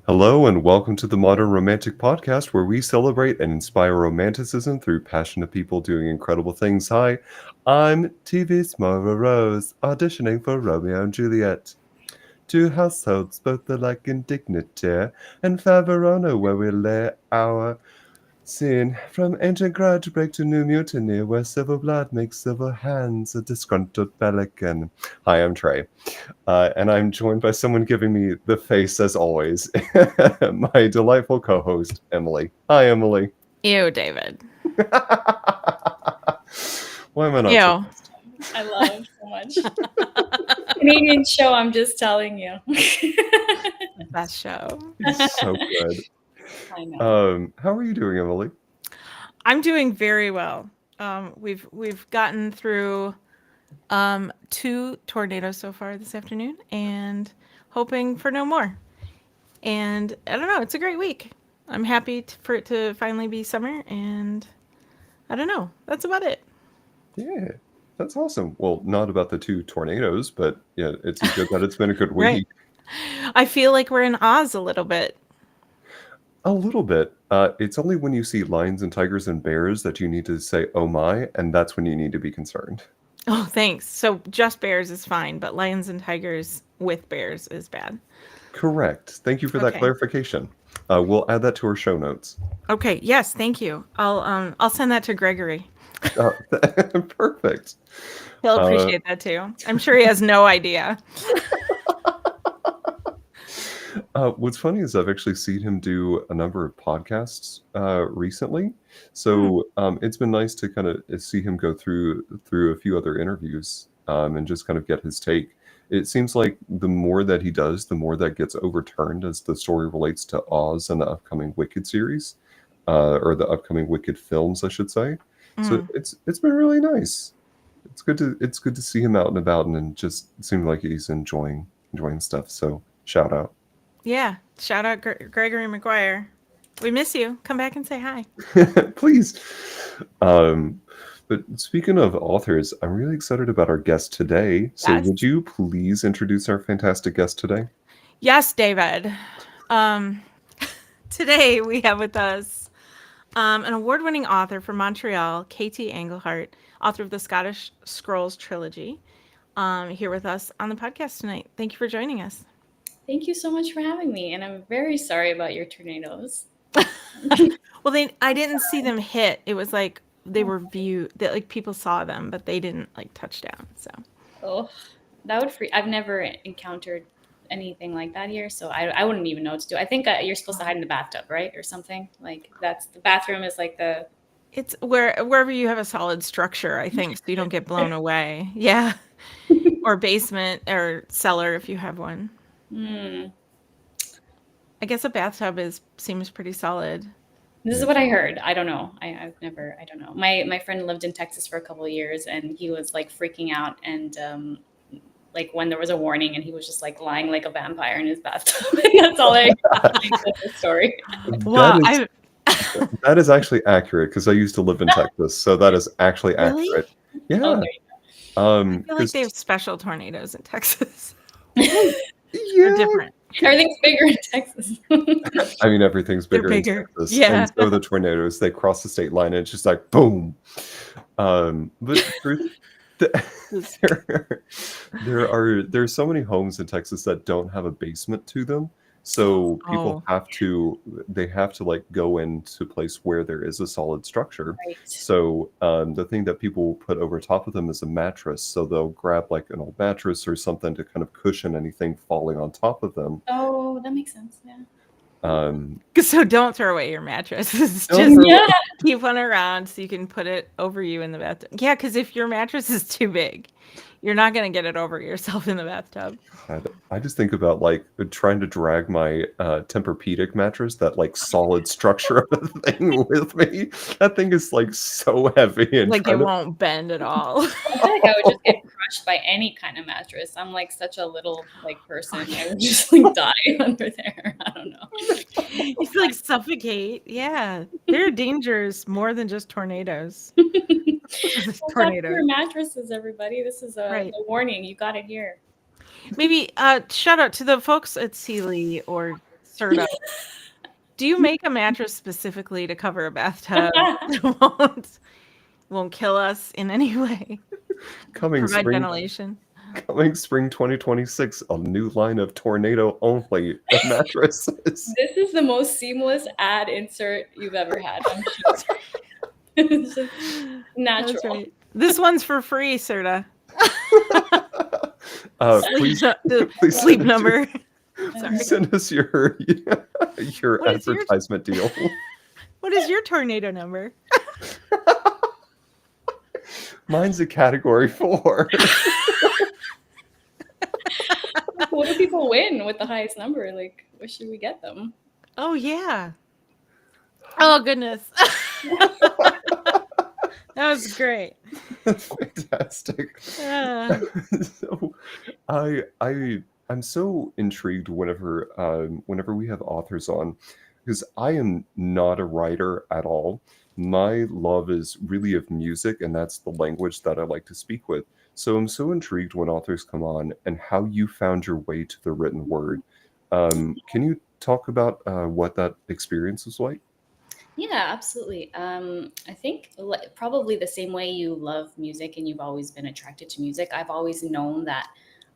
Hello and welcome to the Modern Romantic Podcast, where we celebrate and inspire romanticism through passionate people doing incredible things. Hi, I'm TV's Mara Rose, auditioning for Romeo and Juliet. Two households, both alike in dignity, and fair Verona, where we lay our scene. From ancient grudge break to new mutiny, where civil blood makes civil hands a disgruntled pelican. Hi, I'm Trey. And I'm joined by someone giving me the face as always, my delightful co-host, Emily. Hi, Emily. Ew, David. Why am I not? Ew. I love it so much. Canadian show, I'm just telling you. Best show. It's so good. I know. How are you doing, Emily? I'm doing very well. We've gotten through 2 tornadoes so far this afternoon and hoping for no more. And I don't know, it's a great week. I'm happy for it to finally be summer, and I don't know. That's about it. Yeah, that's awesome. Well, not about the 2 tornadoes, but yeah, it's good that it's been a good week. Right. I feel like we're in Oz a little bit. A little bit. It's only when you see lions and tigers and bears that you need to say, oh my, and that's when you need to be concerned. Oh, thanks. So just bears is fine, but lions and tigers with bears is bad. Correct. Thank you for that clarification. We'll add that to our show notes. Okay. Yes. Thank you. I'll send that to Gregory. Perfect. He'll appreciate that too. I'm sure he has no idea. What's funny is I've actually seen him do a number of podcasts recently. So it's been nice to kind of see him go through a few other interviews and just kind of get his take. It seems like the more that he does, the more that gets overturned as the story relates to Oz and the upcoming Wicked series, or the upcoming Wicked films, I should say. So it's been really nice. It's good to see him out and about, and just seems like he's enjoying stuff. So shout out. Yeah, shout out Gregory McGuire. We miss you. Come back and say hi. Please. But speaking of authors, I'm really excited about our guest today. So would you please introduce our fantastic guest today? Yes, David. Today we have with us an award-winning author from Montreal, Katie Anglehart, author of the Scottish Scrolls trilogy, here with us on the podcast tonight. Thank you for joining us. Thank you so much for having me, and I'm very sorry about your tornadoes. Well, I didn't see them hit. It was like they were viewed, that like people saw them, but they didn't like touch down. So that would I've never encountered anything like that here, so I wouldn't even know what to do. I think you're supposed to hide in the bathtub, right, or something. Like that's the bathroom is like the. It's wherever you have a solid structure, I think, so you don't get blown away. Yeah, or basement or cellar if you have one. I guess a bathtub seems pretty solid. This is what I heard. I don't know. I don't know. My friend lived in Texas for a couple of years, and he was like freaking out, and like when there was a warning, and he was just like lying like a vampire in his bathtub. That's all I got. That's the story. Wow, that is actually accurate because I used to live in Texas, so that is actually accurate. Yeah. Oh, I feel like they have special tornadoes in Texas. Yeah. They're different. Everything's bigger in Texas. I mean, everything's bigger in Texas. Yeah. And so the tornadoes, they cross the state line and it's just like, boom. But there's so many homes in Texas that don't have a basement to them. So people Oh, they have to like go into a place where there is a solid structure. Right. So the thing that people will put over top of them is a mattress. So they'll grab like an old mattress or something to kind of cushion anything falling on top of them. Oh, that makes sense. Yeah. Um, so don't throw away your mattresses. don't Just throw Yeah. keep one around so you can put it over you in the bathtub. Yeah, because if your mattress is too big, you're not going to get it over yourself in the bathtub. God, I just think about like trying to drag my Tempur-Pedic mattress, that like solid structure of the thing with me. That thing is like so heavy and Like it trying to. won't bend at all. I feel like I would just get crushed by any kind of mattress. I'm like such a little like person. I would just like die under there. I don't know. You feel like suffocate. Yeah. There are dangers more than just tornadoes. Look out for your Tornadoes. mattresses, everybody. This is Right. a warning. You got it here. Maybe shout out to the folks at Sealy or Serta. Do you make a mattress specifically to cover a bathtub that won't kill us in any way? Coming Provide spring, ventilation. coming spring 2026, a new line of tornado only mattresses. This is the most seamless ad insert you've ever had. I'm sure. It's just natural. That's right. This one's for free, Serta. Please, The please sleep send us your- number. Sorry. please send us your What is your- advertisement deal. What is your tornado number? Mine's a category 4. What do people win with the highest number? Like, where should we get them? Oh yeah. Oh goodness. That was great. That's fantastic. So, I'm so intrigued whenever we have authors on, because I am not a writer at all. My love is really of music, and that's the language that I like to speak with. So I'm so intrigued when authors come on and how you found your way to the written word. Can you talk about what that experience was like? Yeah, absolutely. I think probably the same way you love music and you've always been attracted to music. I've always known that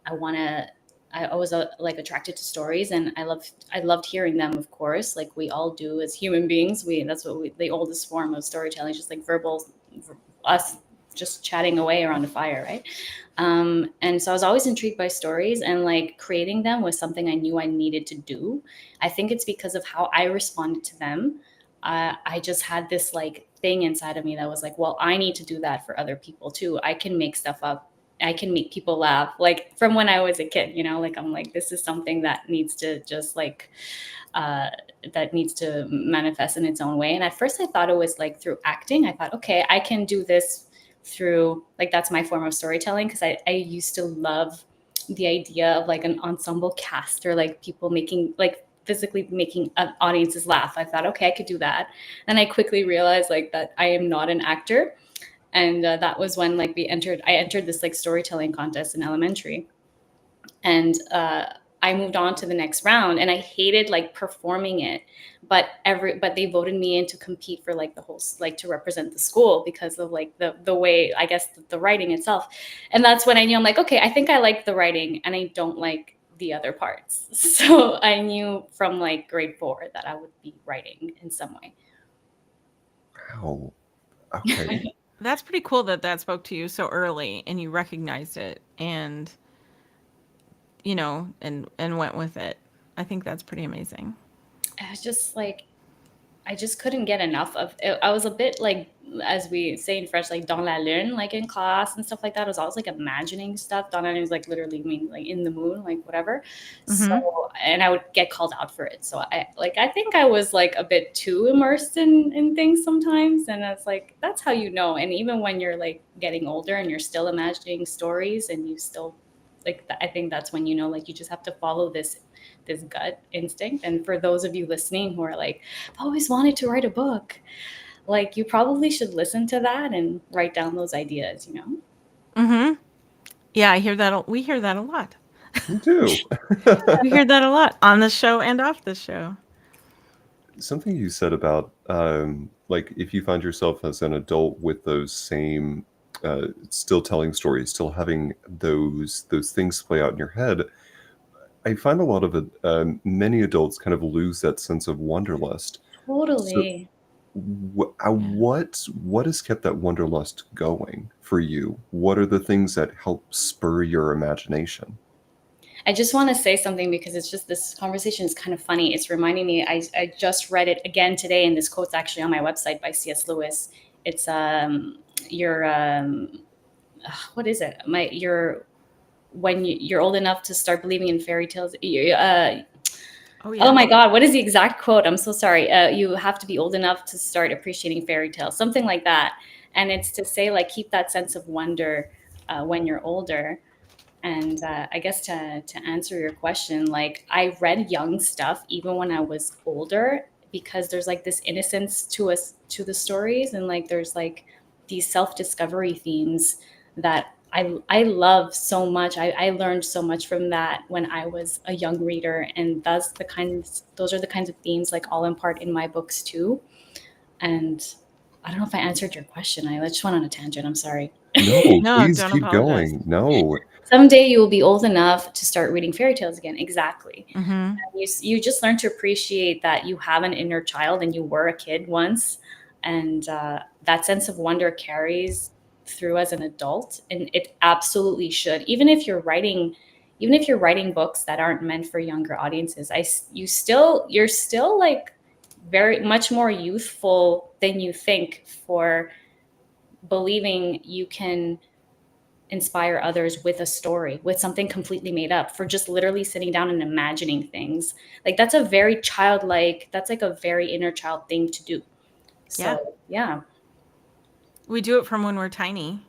I want to. I was like attracted to stories, and I loved hearing them. Of course, like we all do as human beings. That's what the oldest form of storytelling is, just like us just chatting away around a fire, right? And so I was always intrigued by stories, and like creating them was something I knew I needed to do. I think it's because of how I responded to them. I just had this like thing inside of me that was like, well, I need to do that for other people too. I can make stuff up. I can make people laugh. Like from when I was a kid, like I'm like, this is something that needs to just like, that needs to manifest in its own way. And at first I thought it was like through acting. I thought, okay, I can do this through like, that's my form of storytelling. Cause I used to love the idea of like an ensemble cast, or like people making like physically making audiences laugh. I thought, okay, I could do that. And I quickly realized like that I am not an actor. And that was when like I entered this like storytelling contest in elementary. And I moved on to the next round, and I hated like performing it, but they voted me in to compete for like the whole, like to represent the school because of like the way, I guess, the writing itself. And that's when I knew, I'm like, okay, I think I like the writing and I don't like the other parts. So I knew from like grade 4 that I would be writing in some way. Wow. Okay. That's pretty cool that spoke to you so early and you recognized it and and went with it. I think that's pretty amazing. I was just like, I just couldn't get enough of it. I was a bit like, as we say in French, like dans la lune, like in class and stuff like that. I was always like imagining stuff. Dans la lune is like literally mean like in the moon, like whatever. So, and I would get called out for it. So I think I was like a bit too immersed in things sometimes. And it's like, that's how you know. And even when you're like getting older and you're still imagining stories and you still like, I think that's when, like you just have to follow this gut instinct. And for those of you listening who are like, I've always wanted to write a book, like you probably should listen to that and write down those ideas, Yeah, I hear that. We hear that a lot. Me too. We hear that a lot on the show and off the show. Something you said about like if you find yourself as an adult with those same still telling stories, still having those things play out in your head. I find a lot of it, many adults kind of lose that sense of wanderlust. So, Totally. Yeah. what has kept that wanderlust going for you? What are the things that help spur your imagination? I just want to say something because it's just this conversation is kind of funny. It's reminding me, I just read it again today, and this quote's actually on my website by C.S. Lewis. It's your what is it? Your when you're old enough to start believing in fairy tales. Oh Oh yeah. my God, what is the exact quote? I'm so sorry. You have to be old enough to start appreciating fairy tales, something like that. And it's to say, like, keep that sense of wonder when you're older. And I guess to answer your question, like, I read young stuff even when I was older because there's like this innocence to us, to the stories, and like there's like these self-discovery themes that I love so much. I learned so much from that when I was a young reader, and those are the kinds of themes like I'll impart in my books too. And I don't know if I answered your question. I just went on a tangent. I'm sorry. No, No, please don't keep apologize. going. No. Someday you will be old enough to start reading fairy tales again. Exactly. Mm-hmm. You just learn to appreciate that you have an inner child and you were a kid once, and that sense of wonder carries through as an adult, and it absolutely should. Even if you're writing books that aren't meant for younger audiences, you're still like very much more youthful than you think for believing you can inspire others with a story, with something completely made up, for just literally sitting down and imagining things. Like, that's a very childlike, that's like a very inner child thing to do. Yeah. So yeah. We do it from when we're tiny.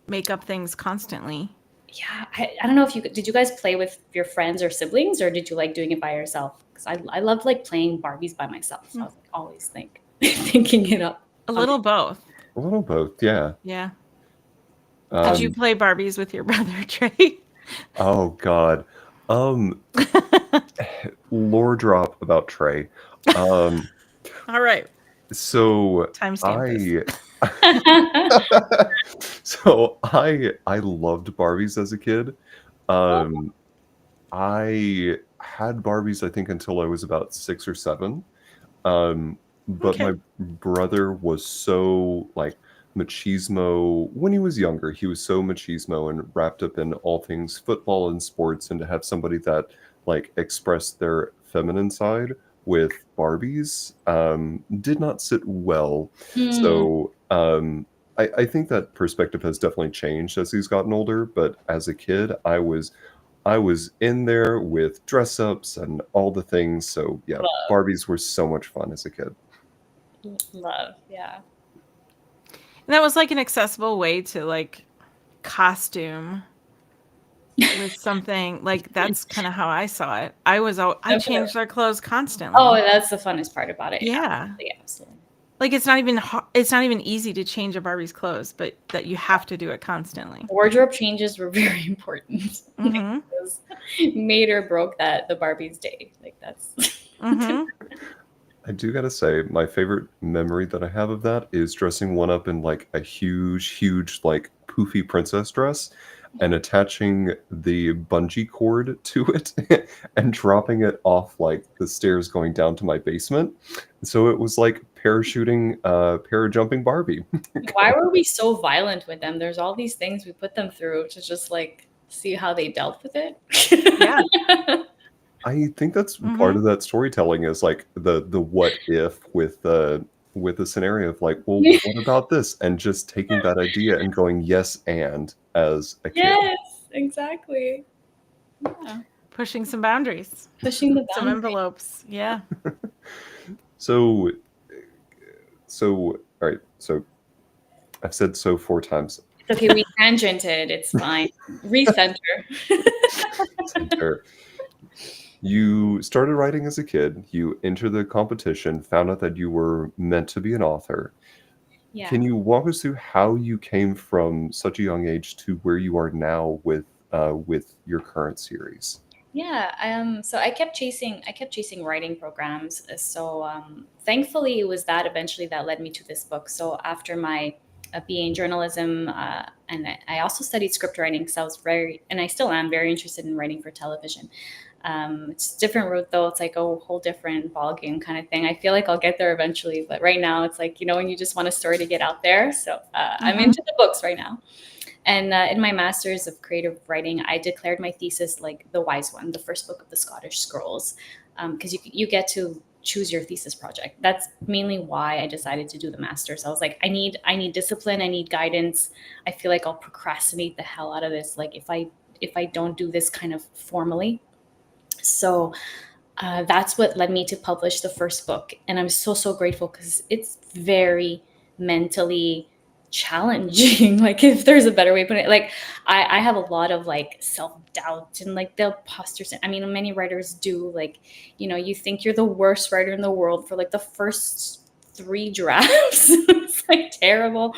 Make up things constantly. Yeah, I don't know if did you guys play with your friends or siblings, or did you like doing it by yourself? Because I loved like playing Barbies by myself. I was like always thinking it up. A little both. A little both, yeah. Yeah. Did you Um, play Barbies with your brother, Trey? oh God. Um, lore drop about Trey. Um, All right. so Timestamp this. I so I loved Barbies as a kid. Um, I had Barbies, I think, until I was about 6 or 7. But Okay. my brother was so, like, machismo when he was younger. He was so machismo and wrapped up in all things football and sports, and to have somebody that, like, expressed their feminine side with Barbies, did not sit well. Mm, So, I think that perspective has definitely changed as he's gotten older, but as a kid, I was in there with dress ups and all the things. So yeah, love, Barbies were so much fun as a kid. love, yeah. And that was like an accessible way to like costume with something like that's kind of how I saw it. I Definitely. changed our clothes Oh, constantly. that's the funnest part about it. Yeah. Absolutely, absolutely. Like it's not even easy to change a Barbie's clothes, but that you have to do it constantly. Wardrobe changes were very important. Like, Mhm. it was made or broke that the Barbie's day. Like, that's Mhm. I do gotta say, my favorite memory that I have of that is dressing one up in like a huge, huge, like poofy princess dress and attaching the bungee cord to it and dropping it off like the stairs going down to my basement. So it was like parachuting, parajumping Barbie. why were we so violent with them? There's all these things we put them through to just like see how they dealt with Yeah. it. I think that's part Mhm. of that storytelling is like the what if with the scenario of like, well, what about this? And just taking that idea and going yes and as a kid. Yes, exactly. Yeah. Pushing some boundaries, Pushing the some boundary. envelopes. Yeah. So all right, so I've said so 4 times. It's okay, we tangented. It's fine. Recenter. Center. You started writing as a kid, you entered the competition, found out that you were meant to be an author. Yeah. Can you walk us through how you came from such a young age to where you are now with your current series? Yeah, so I kept chasing writing programs. So thankfully, it was that eventually that led me to this book. So after my BA in journalism, and I also studied script writing because I was and I still am very interested in writing for television. It's a different route though. It's like a whole different ball game kind of thing. I feel like I'll get there eventually, but right now it's like, when you just want a story to get out there. So I'm into the books right now. And in my master's of creative writing, I declared my thesis like the wise one, the first book of the Scottish Scrolls, because you get to choose your thesis project. That's mainly why I decided to do the master's. I was like, I need discipline, I need guidance. I feel like I'll procrastinate the hell out of this. Like if I don't do this kind of formally. So that's what led me to publish the first book. And I'm so grateful because it's very mentally challenging. Like, if there's a better way to put it, like, I have a lot of like self doubt and like the imposter I mean, many writers do. Like, you think you're the worst writer in the world for like the first three drafts. It's like terrible.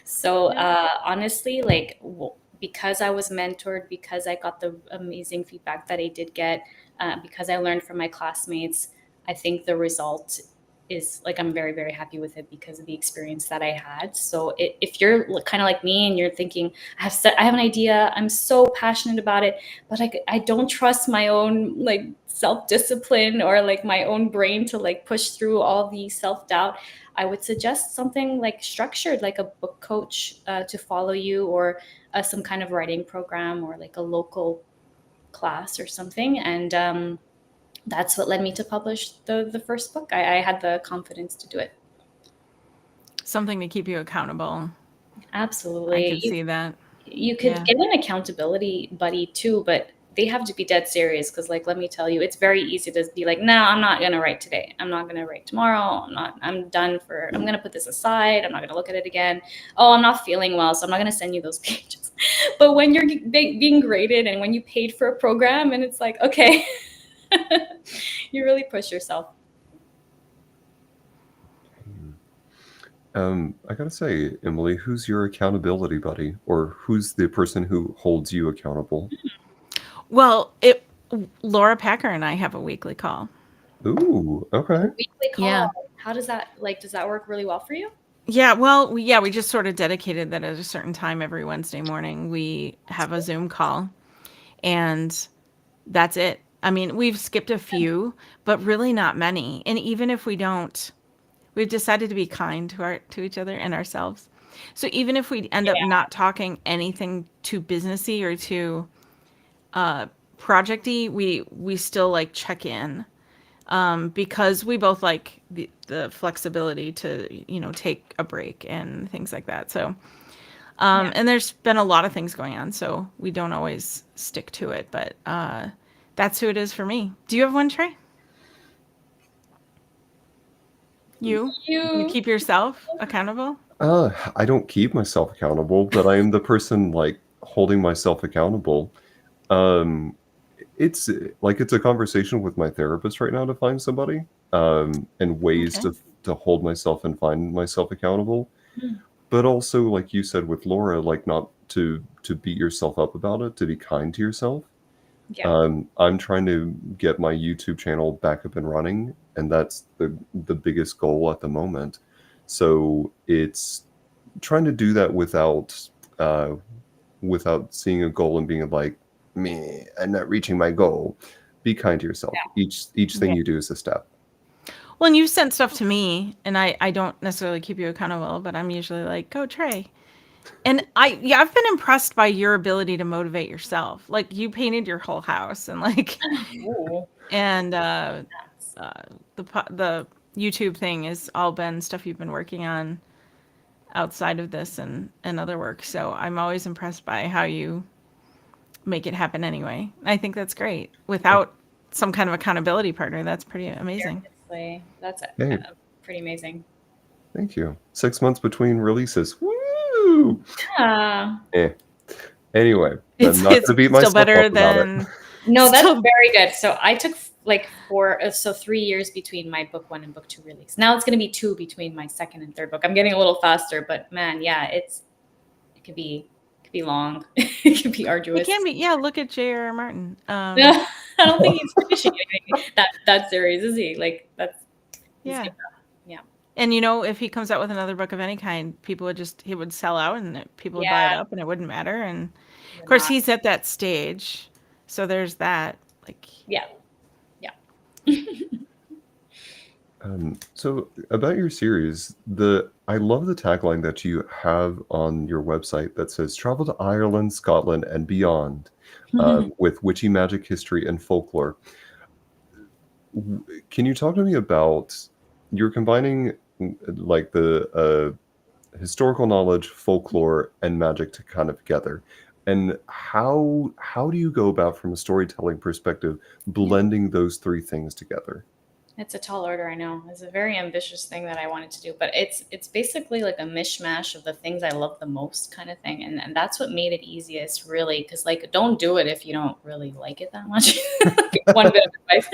So honestly, like, because I was mentored, because I got the amazing feedback that I did get, because I learned from my classmates, I think the result is like, I'm very happy with it because of the experience that I had. So if you're kind of like me and you're thinking, I have an idea, I'm so passionate about it, but I don't trust my own like self-discipline or like my own brain to like push through all the self-doubt, I would suggest something like structured, like a book coach to follow you, or some kind of writing program, or like a local class or something. And that's what led me to publish the first book. I had the confidence to do it. Something to keep you accountable. Absolutely. I could see that. You could get an accountability buddy too, but they have to be dead serious, because like, let me tell you, it's very easy to be like, no, I'm not gonna write today, I'm not gonna write tomorrow, I'm gonna put this aside, I'm not gonna look at it again. Oh, I'm not feeling well, so I'm not gonna send you those pages. But when you're being graded, and when you paid for a program, and it's like, okay, you really push yourself. I gotta say, Emily, who's your accountability buddy, or who's the person who holds you accountable? Well, Laura Packer and I have a weekly call. Ooh, okay. Weekly call. Yeah. How does that does that work really well for you? Yeah, well, we just sort of dedicated that at a certain time every Wednesday morning. We have a Zoom call, and that's it. I mean, we've skipped a few, but really not many. And even if we don't, we've decided to be kind to each other and ourselves. So even if we end up not talking anything too businessy or too projecty, we still like check in, because we both like the flexibility to take a break and things like that. So and there's been a lot of things going on, so we don't always stick to it, but that's who it is for me. Do you have one, Trey? You keep yourself accountable? I don't keep myself accountable, but I am the person like holding myself accountable. Um, it's it's a conversation with my therapist right now to find somebody, and ways Okay. to hold myself and find myself accountable. Mm. But also, like you said with Laura, like not to beat yourself up about it, to be kind to yourself. Yeah. I'm trying to get my YouTube channel back up and running, and that's the biggest goal at the moment. So it's trying to do that uh, without seeing a goal and being like, me, I'm not reaching my goal. Be kind to yourself. Each thing Yeah. you do is a step. Well, and you sent stuff to me, and I don't necessarily keep you accountable, but I'm usually like, go Trey. And I've been impressed by your ability to motivate yourself. Like, you painted your whole house, and like, Ooh. and the YouTube thing has all been stuff you've been working on outside of this and other work. So I'm always impressed by how you make it happen anyway. I think that's great. Without some kind of accountability partner, that's pretty amazing. Seriously, that's Hey, pretty amazing. thank you. 6 months between releases. Woo! Yeah. Eh. Anyway, It's I'm not going to beat still myself up better about it. than No, that's still very good. So I took like 3 years between my book 1 and book 2 release. Now it's going to be 2 between my second and third book. I'm getting a little faster, but man, yeah, it could be long. It could be it arduous. can be. Yeah, look at J.R.R. Martin. I don't think he's finishing anything that series, is he? Like he's Yeah. yeah. And if he comes out with another book of any kind, he would sell out, and people would buy it Yeah. up, and it wouldn't matter. And of Would course, not. he's at that stage, so there's that. Like, Yeah. Yeah. So about your series, the I love the tagline that you have on your website that says "Travel to Ireland, Scotland, and beyond with witchy magic, history, and folklore." Can you talk to me about you're combining like the historical knowledge, folklore, and magic to kind of together. And how do you go about from a storytelling perspective Yeah. blending those three things together? It's a tall order, I know. It's a very ambitious thing that I wanted to do, but it's basically like a mishmash of the things I love the most kind of thing. And that's what made it easiest really, because like don't do it if you don't really like it that much. One bit of advice.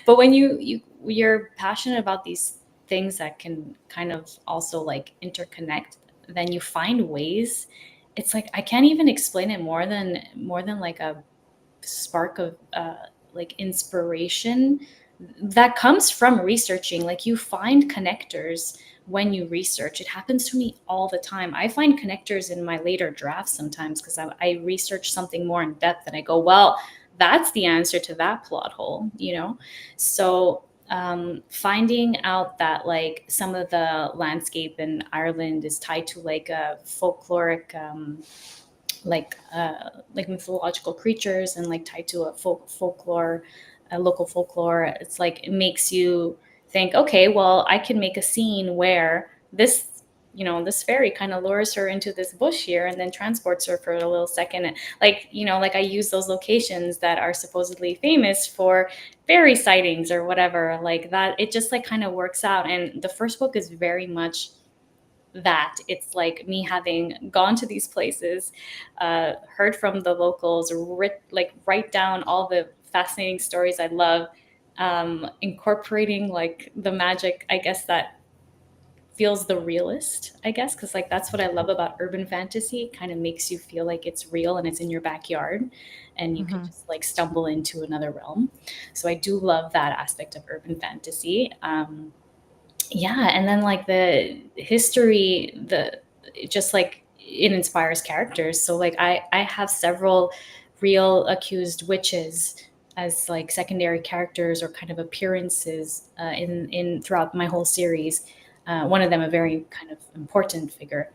But when you're passionate about these things that can kind of also like interconnect, then you find ways. It's like I can't even explain it more than like a spark of like inspiration that comes from researching. Like you find connectors when you research. It happens to me all the time. I find connectors in my later drafts sometimes because I research something more in depth and I go, well, that's the answer to that plot hole, you know? So finding out that like some of the landscape in Ireland is tied to like a folkloric like mythological creatures and like tied to a folklore, a local folklore. It's like it makes you think, okay, well, I can make a scene where this, this fairy kind of lures her into this bush here and then transports her for a little second. And like, like I use those locations that are supposedly famous for fairy sightings or whatever, like that. It just like kind of works out. And the first book is very much that. It's like me having gone to these places, heard from the locals, write down all the fascinating stories I love, incorporating like the magic, I guess, that feels the realist, I guess, because like that's what I love about urban fantasy. It kind of makes you feel like it's real and it's in your backyard and you could mm-hmm. just like stumble into another realm. So I do love that aspect of urban fantasy. Yeah, and then like the history, the just like it inspires characters. So like I have several real accused witches as like secondary characters or kind of appearances in throughout my whole series. One of them a very kind of important figure.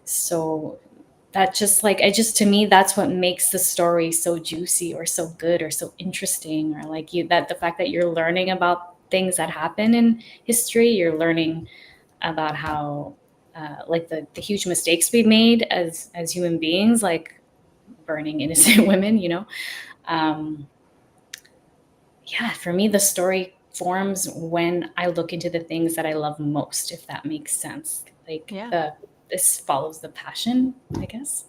So that just like I just to me that's what makes the story so juicy or so good or so interesting, or like you that the fact that you're learning about things that happen in history. You're learning about how like the huge mistakes we made as human beings, like burning innocent women, um, yeah, for me the story forms when I look into the things that I love most, if that makes sense. Like Yeah. this follows the passion, I guess.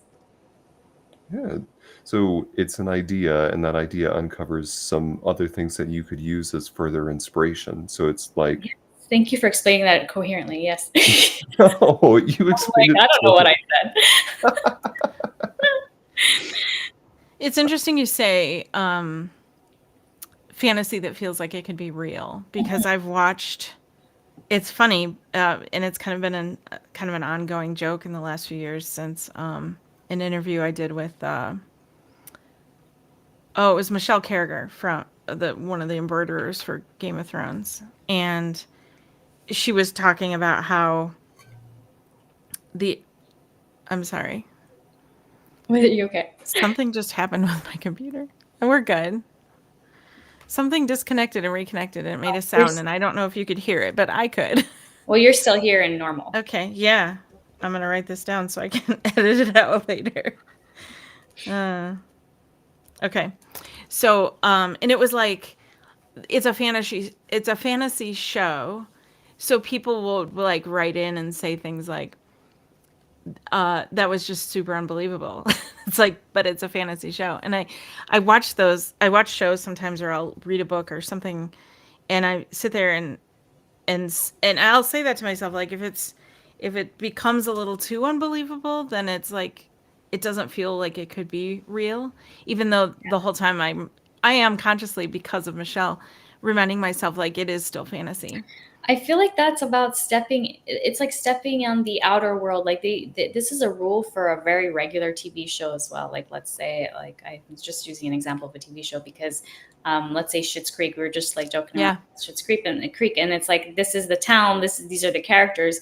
Yeah. So it's an idea, and that idea uncovers some other things that you could use as further inspiration. So it's like, Yes. Thank you for explaining that coherently. Yes. oh, you Like explained it I don't know so what I said. It's interesting you say fantasy that feels like it could be real, because I've watched. It's funny, and it's kind of been kind of an ongoing joke in the last few years since an interview I did with it was Michelle Carriger from the one of the embroiderers for Game of Thrones, and she was talking about how the I'm sorry, Are you okay? something just happened with my computer, and we're good. Something disconnected and reconnected, and it made a You're, sound, and I don't know if you could hear it, but I could. well, you're still here and normal. Okay, yeah. I'm gonna write this down so I can edit it out later. Uh, okay. So, and it was like it's a fantasy show. So people will like write in and say things like, that was just super unbelievable. It's like, but it's a fantasy show. And I watch shows sometimes, or I'll read a book or something, and I sit there and I'll say that to myself, like if it becomes a little too unbelievable, then it's like it doesn't feel like it could be real, even though the whole time I am consciously, because of Michelle, reminding myself like it is still fantasy. I feel like that's about stepping. It's like stepping on the outer world. Like this is a rule for a very regular TV show as well. Like let's say, like I'm just using an example of a TV show because, let's say Schitt's Creek. We were just like joking around Yeah. Schitt's Creek, and it's like this is the town. These are the characters.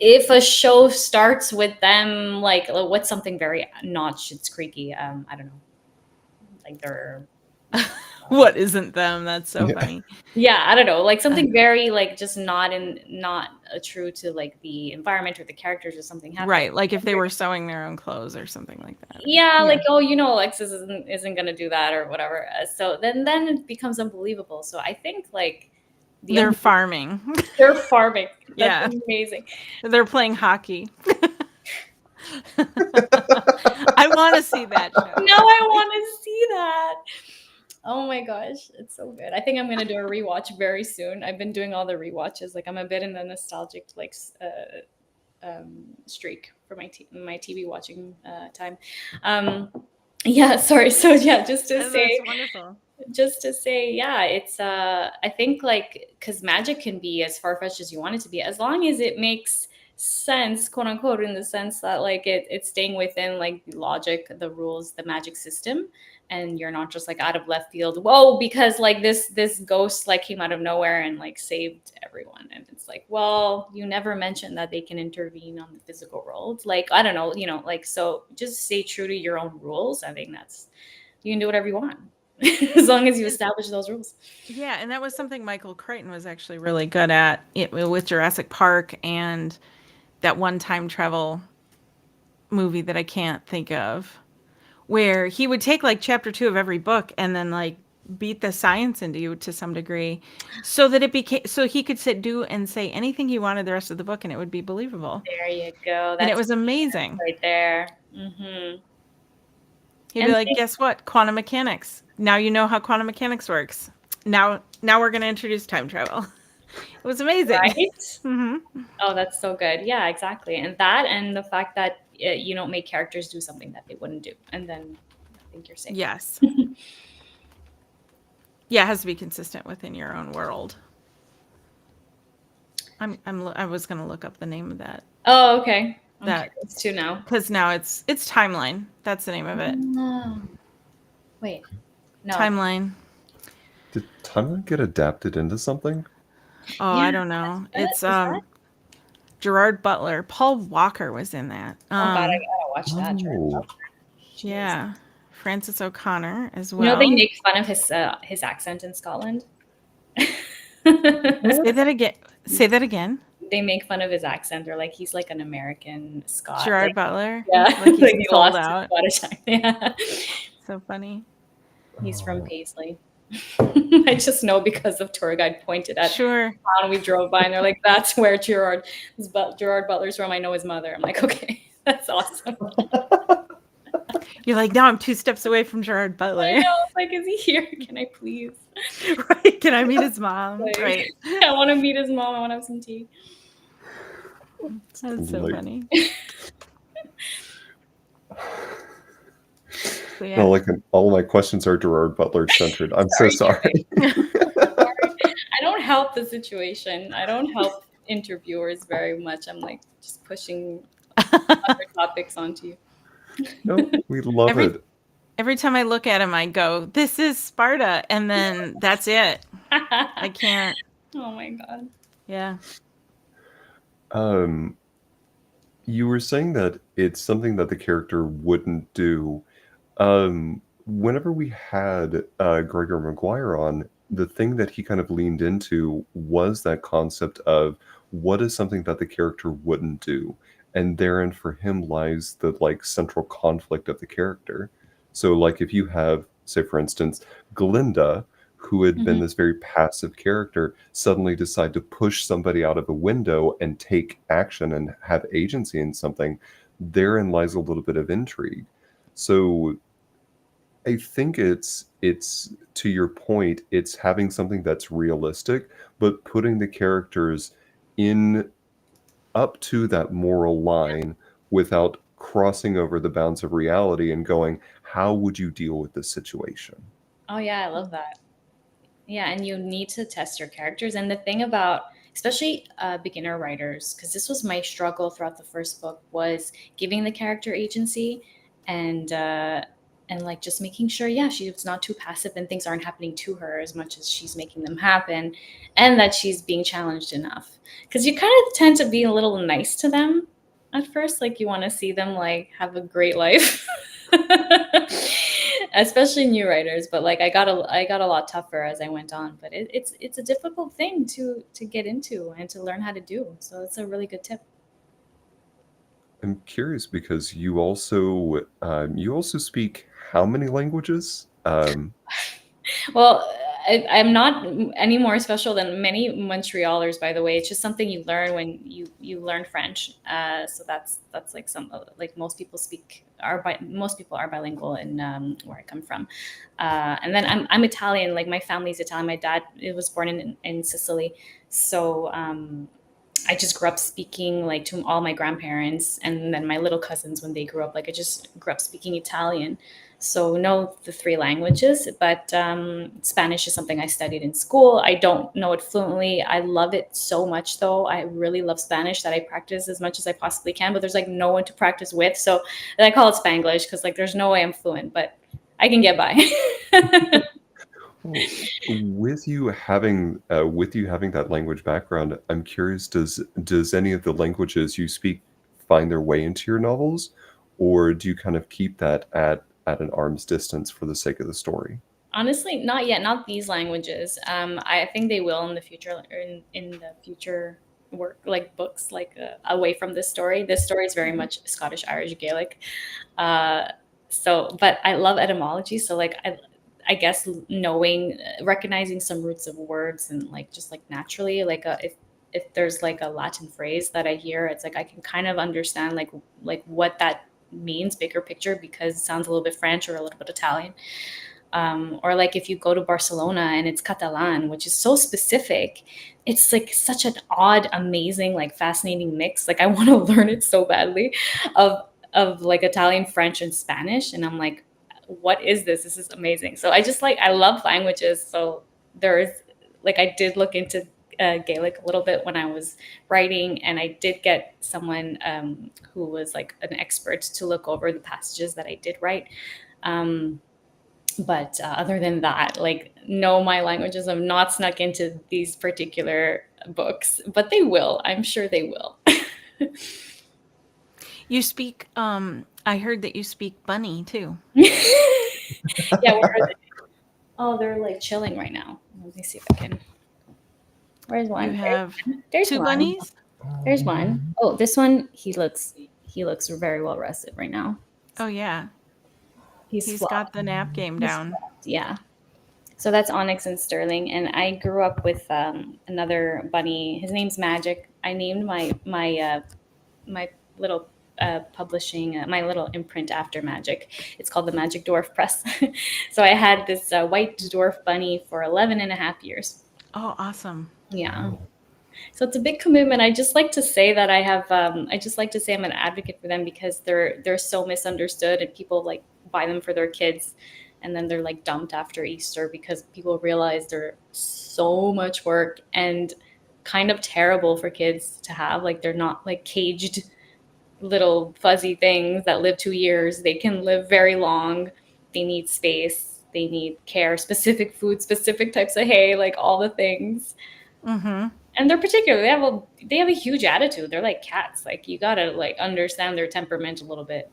If a show starts with them, like what's something very not Schitt's Creeky? I don't know. Like they're What isn't them? That's so Yeah. funny. yeah, I don't know, like something very like just not true to like the environment or the characters or something happening. Right. Like if they were sewing their own clothes or something like that. Yeah, like oh, Alexis isn't gonna do that or whatever. So then it becomes unbelievable. So I think like They're farming. they're farming. That's Yeah. amazing. They're playing hockey. I want to see that show. Now I want to see that. Oh my gosh, it's so good. I think I'm gonna do a rewatch very soon. I've been doing all the rewatches. Like I'm a bit in the nostalgic like streak for my TV watching time. Yeah, sorry. So yeah, just to That's say, wonderful. yeah, it's I think like because magic can be as far-fetched as you want it to be, as long as it makes sense, quote unquote, in the sense that like it's staying within like the logic, the rules, the magic system, and you're not just like out of left field, whoa, because like this ghost like came out of nowhere and like saved everyone. And it's like, well, you never mentioned that they can intervene on the physical world. Like I don't know, like, so just stay true to your own rules. I think you can do whatever you want as long as you establish those rules. Yeah, and that was something Michael Crichton was actually really good at with Jurassic Park and that one time travel movie that I can't think of, where he would take like chapter 2 of every book and then like beat the science into you to some degree so that it became so he could do and say anything he wanted the rest of the book and it would be believable. There you go. And it was amazing. Right there. Mm-hmm. He'd be like, guess what? Quantum mechanics. Now you know how quantum mechanics works. Now we're going to introduce time travel. It was amazing. Right? Mm-hmm. Oh, that's so good. Yeah, exactly. And the fact that you don't make characters do something that they wouldn't do. And then I think you're safe. Yes. Yeah, it has to be consistent within your own world. I was going to look up the name of that. Oh, okay. That it's two now. Because now it's Timeline. That's the name of it. Wait. No. Timeline. Did Timeline get adapted into something? Oh, Yeah, I don't know. It's that? Gerard Butler. Paul Walker was in that. Oh God, I gotta watch that. Oh. Yeah. Francis O'Connor as well. They make fun of his accent in Scotland. Say that again. Say that again. They make fun of his accent. They're like, he's like an American Scot. Gerard Butler. Yeah, Like he's he sold lost out. his Scottish accent. Yeah. So funny. He's from Paisley. I just know because of tour guide pointed at Sure. town we drove by, and they're like, "That's where Gerard Butler's from." I know his mother. I'm like, okay, that's awesome. You're like, now I'm 2 steps away from Gerard Butler. I know. Like, is he here? Can I please? Right? Can I meet his mom? Like, Right. I want to meet his mom. I want to have some tea. That's so funny. So, yeah. No, like all my questions are Gerard Butler centered. I'm so sorry. I don't help the situation. I don't help interviewers very much. I'm like just pushing other topics onto you. No, we love it. Every time I look at him, I go, "This is Sparta," and then that's it. I can't. Oh my God. Yeah. You were saying that it's something that the character wouldn't do. Whenever we had Gregor Maguire on, the thing that he kind of leaned into was that concept of what is something that the character wouldn't do, and therein for him lies the like central conflict of the character. So like if you have, say for instance, Glinda, who had been this very passive character, suddenly decide to push somebody out of a window and take action and have agency in something, therein lies a little bit of intrigue. So I think it's to your point, it's having something that's realistic, but putting the characters in up to that moral line without crossing over the bounds of reality and going, how would you deal with this situation? Oh yeah, I love that. Yeah, and you need to test your characters. And the thing about, especially beginner writers, because this was my struggle throughout the first book, was giving the character agency and like just making sure, yeah, she's not too passive and things aren't happening to her as much as she's making them happen, and that she's being challenged enough. Because you kind of tend to be a little nice to them at first, like you want to see them like have a great life. Especially new writers, but like I got a lot tougher as I went on, but it's a difficult thing to get into and to learn how to do, so it's a really good tip. I'm curious because you also speak how many languages? Well, I'm not any more special than many Montrealers, by the way. It's just something you learn when you learn French. So that's like some, like most people most people are bilingual in where I come from. And then I'm Italian. Like my family's Italian. My dad was born in Sicily, so I just grew up speaking like to all my grandparents, and then my little cousins when they grew up. Like I just grew up speaking Italian, so know the three languages. But Spanish is something I studied in school. I don't know it fluently. I love it so much, though. I really love Spanish that I practice as much as I possibly can. But there's like no one to practice with, so and I call it Spanglish because like there's no way I'm fluent, but I can get by. Well, with you having that language background, I'm curious, does any of the languages you speak find their way into your novels, or do you kind of keep that at an arm's distance for the sake of the story? Honestly, not yet. Not these languages. I think they will in the future, or in the future work, like books, like away from this story. This story is very much Scottish, Irish, Gaelic. Uh, but I love etymology. So like I guess knowing, recognizing some roots of words and like just like naturally, like if there's like a Latin phrase that I hear, it's like I can kind of understand like what that means, bigger picture, because it sounds a little bit French or a little bit Italian. Or like if you go to Barcelona and it's Catalan, which is so specific, it's like such an odd, amazing, like fascinating mix. Like I want to learn it so badly, of like Italian, French, and Spanish, and I'm like, what is this? This is amazing. So I just like I love languages. So there's like I did look into Gaelic a little bit when I was writing, and I did get someone who was like an expert to look over the passages that I did write. Um, but other than that, like, no, my languages have not snuck into these particular books, but they will. I'm sure they will. You speak, I heard that you speak bunny too. Yeah, where are they? Oh, they're like chilling right now. Let me see if I can. Where's one? You have There's two one. bunnies? There's one. Oh, this one. He looks very well rested right now. Oh, yeah. He's Flopped. got the nap game He's down. flopped, yeah. So that's Onyx and Sterling, and I grew up with another bunny. His name's Magic. I named my little publishing, my little imprint after Magic. It's called the Magic Dwarf Press. So I had this white dwarf bunny for 11 and a half years. Oh, awesome. Yeah. So it's a big commitment. I just like to say that I have. I just like to say I'm an advocate for them, because they're so misunderstood, and people like buy them for their kids, and then they're like dumped after Easter because people realize they're so much work and kind of terrible for kids to have. Like they're not like caged little fuzzy things that live 2 years. They can live very long. They need space. They need care, specific food, specific types of hay, like all the things. Mm-hmm. And they're particular. They have a huge attitude. They're like cats. Like you gotta like understand their temperament a little bit.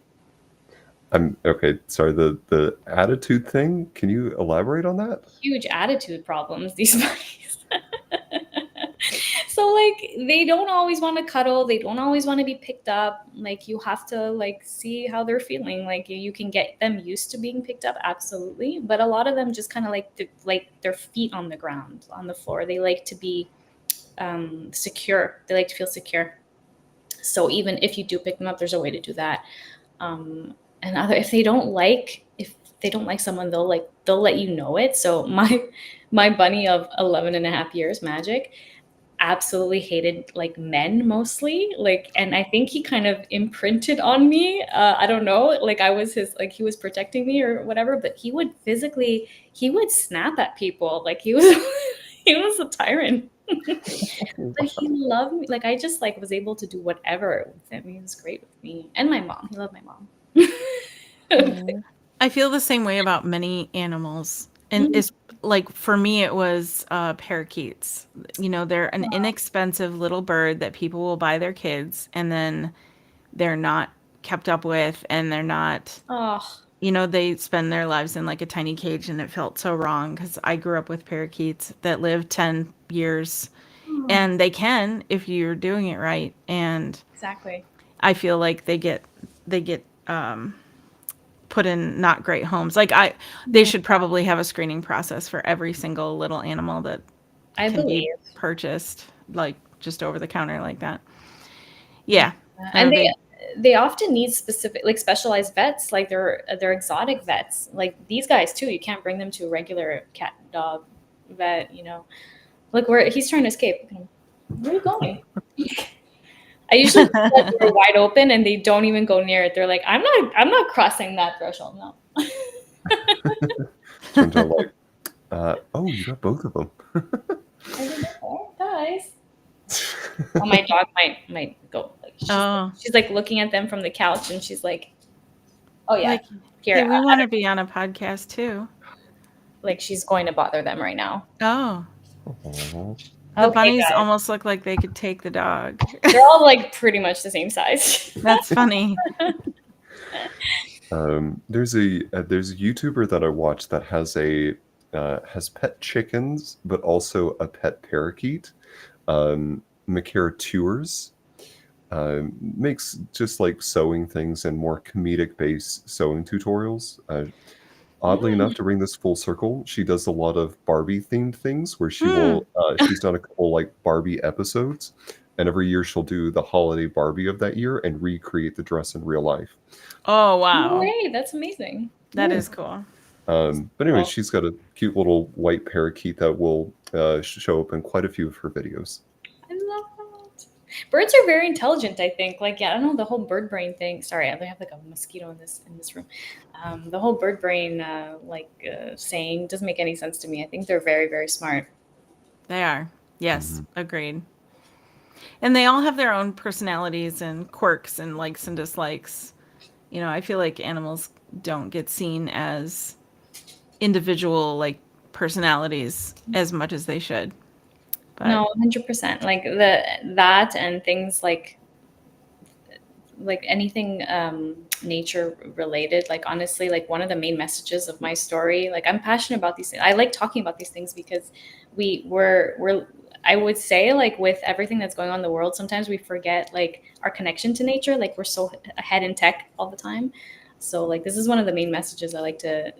I'm okay. Sorry, the attitude thing. Can you elaborate on that? Huge attitude problems, these bunnies. So like they don't always want to cuddle. They don't always want to be picked up. Like you have to like see how they're feeling. Like you can get them used to being picked up, absolutely. But a lot of them just kind of like their feet on the ground, on the floor. They like to be secure. They like to feel secure. So even if you do pick them up, there's a way to do that. And if they don't like someone, they'll let you know it. So my bunny of 11 and a half years, Magic, absolutely hated like men mostly, like, and I think he kind of imprinted on me. I don't know, like I was his, like he was protecting me or whatever, but he would snap at people, like he was he was a tyrant. But he loved me, like I just like was able to do whatever with him. He was great with me and my mom. He loved my mom. I feel the same way about many animals. And Mm. it's like for me, it was parakeets. You know, they're an inexpensive little bird that people will buy their kids, and then they're not kept up with, and they're not, Oh, you know, they spend their lives in like a tiny cage, and it felt so wrong because I grew up with parakeets that live 10 years, oh, and they can if you're doing it right. And exactly. I feel like they get put in not great homes. Like they Yeah, should probably have a screening process for every single little animal that I can be believe. purchased, like just over the counter like that. Yeah. Yeah, And they. they often need specific, like specialized vets, like they're exotic vets. Like these guys too, you can't bring them to a regular cat dog vet, you know. Look where he's trying to escape. Look at him. Where are you going? I usually leave that door wide open and they don't even go near it. They're like, I'm not crossing that threshold. No. Turns out, like, oh, you got both of them. I don't know, guys. Oh, my dog might go. Like Oh, she's like looking at them from the couch and she's like, oh yeah, like, here. hey, we want to be on a podcast too. Like she's going to bother them right now. Oh, Aw. the Okay, bunnies guys. almost look like they could take the dog. They're all like pretty much the same size. That's funny. There's a YouTuber that I watch that has pet chickens, but also a pet parakeet. Makara Tours makes just like sewing things and more comedic based sewing tutorials. Oddly enough, Mm. to bring this full circle, she does a lot of Barbie themed things where Hmm. she's done a couple like Barbie episodes, and every year she'll do the holiday Barbie of that year and recreate the dress in real life. Oh, No wow. way, that's amazing. That Yeah. is cool. But anyway, Well, she's got a cute little white parakeet that will show up in quite a few of her videos. I love that. Birds are very intelligent, I think. Like, yeah, I don't know the whole bird brain thing. Sorry, I have like a mosquito in this room. The whole bird brain saying doesn't make any sense to me. I think they're very, very smart. They are. Yes, Mhm. agreed. And they all have their own personalities and quirks and likes and dislikes. You know, I feel like animals don't get seen as individual like personalities as much as they should. But No, 100%. Like that and things like anything nature related, like honestly, like one of the main messages of my story, like I'm passionate about these things. I like talking about these things because we're I would say, like with everything that's going on in the world, sometimes we forget like our connection to nature, like we're so ahead in tech all the time. So like this is one of the main messages I like to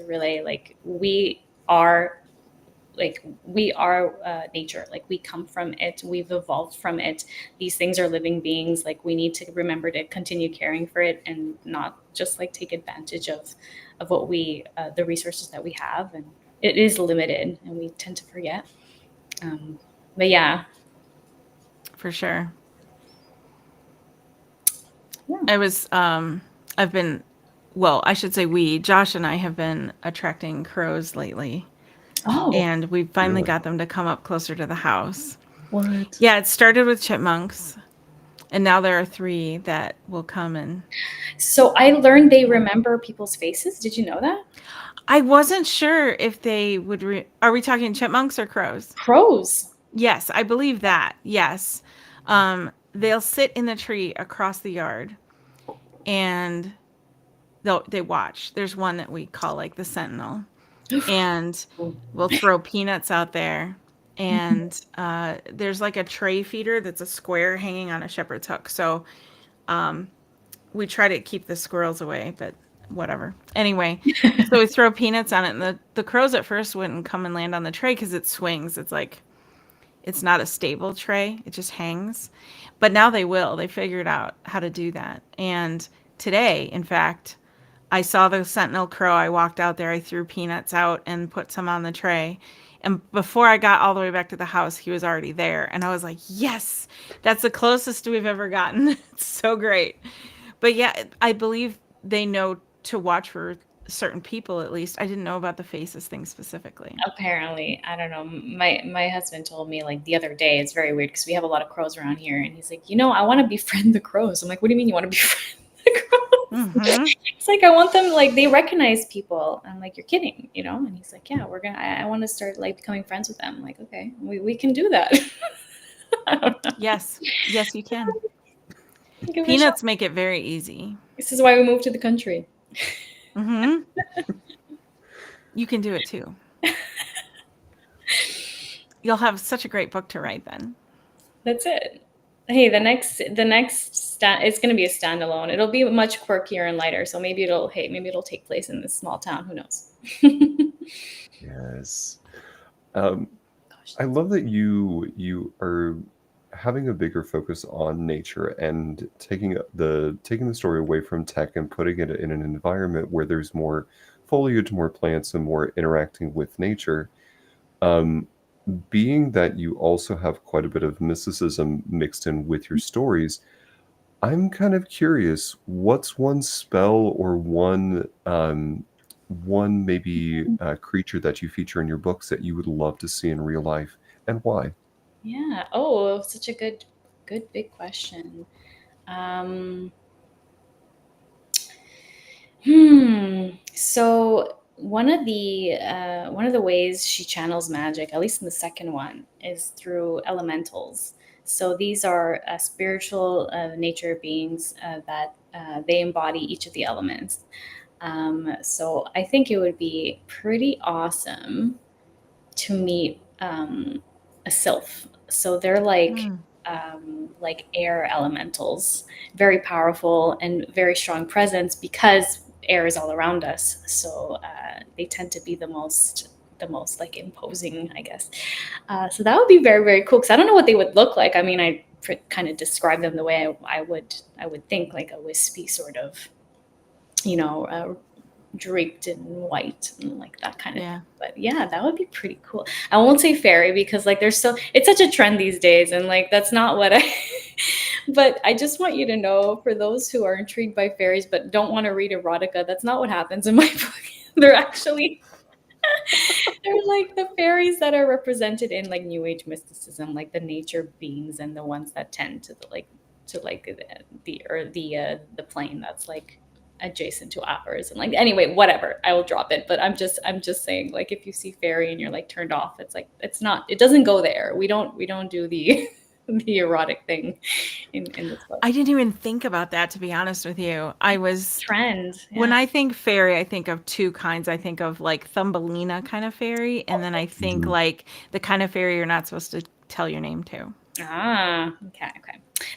relay. Like we are nature, like we come from it, we've evolved from it. These things are living beings, like we need to remember to continue caring for it and not just like take advantage of what we the resources that we have, and it is limited and we tend to forget. But yeah. for sure. Yeah. I was I've been well, I should say Josh and I have been attracting crows lately. Oh, And we finally Really? got them to come up closer to the house. What? Yeah, it started with chipmunks, and now there are three that will come and so I learned they remember people's faces. Did you know that? I wasn't sure if they would are we talking chipmunks or crows? Crows. Yes, I believe that. Yes. They'll sit in the tree across the yard and they watch. There's one that we call like the sentinel, and we'll throw peanuts out there. And there's like a tray feeder that's a square hanging on a shepherd's hook. So we try to keep the squirrels away, but whatever. Anyway, so we throw peanuts on it, and the crows at first wouldn't come and land on the tray because it swings. It's like it's not a stable tray; it just hangs. But now they will. They figured out how to do that. And today, in fact, I saw the sentinel crow. I walked out there. I threw peanuts out and put some on the tray, And before I got all the way back to the house, he was already there. And I was like, yes, that's the closest we've ever gotten. It's so great. But yeah, I believe they know to watch for certain people at least. I didn't know about the faces thing specifically. Apparently, I don't know. My husband told me like the other day. It's very weird because we have a lot of crows around here, and he's like, I want to befriend the crows. I'm like, what do you mean you want to befriend the crows? Hmm. It's like I want them like they recognize people. I'm like, you're kidding, And he's like, yeah, we're gonna. I want to start like becoming friends with them. I'm like, okay, we can do that. I don't know. Yes. Yes, you can. Give it a shot. Peanuts make it very easy. This is why we moved to the country. Hmm. You can do it too. You'll have such a great book to write then. That's it. Hey, it's going to be a standalone. It'll be much quirkier and lighter. So maybe it'll take place in this small town. Who knows? Yes. Um, Gosh, I love that you are having a bigger focus on nature and taking the story away from tech and putting it in an environment where there's more foliage, more plants, and more interacting with nature. Um, Being that you also have quite a bit of mysticism mixed in with your stories, I'm kind of curious, what's one spell or one maybe creature that you feature in your books that you would love to see in real life, and why? yeah. Oh, such a good big question. Um, So one of the ways she channels magic, at least in the second one, is through elementals. So these are spiritual nature beings that they embody each of the elements. So I think it would be pretty awesome to meet a sylph. So they're Hmm. like air elementals, very powerful and very strong presence because air is all around us. So they tend to be the most like imposing, I guess. So that would be very very cool because I don't know what they would look like. I mean, I kind of describe them the way I would think like a wispy sort of draped in white and like that kind of thing. Yeah. But yeah, that would be pretty cool. I won't say fairy because like there's so it's such a trend these days and like that's not what I but I just want you to know for those who are intrigued by fairies but don't want to read erotica, that's not what happens in my book. They're actually they're like the fairies that are represented in like new age mysticism, like the nature beings and the ones that tend to like the plane that's like adjacent to ours and like anyway whatever I will drop it but I'm just saying like if you see fairy and you're like turned off it's like it doesn't go there we don't do the the erotic thing in this book I didn't even think about that, to be honest with you. trend When yeah I think fairy, I think of two kinds. I think of like Thumbelina kind of fairy, and then I think Mhm. like the kind of fairy you're not supposed to tell your name to. okay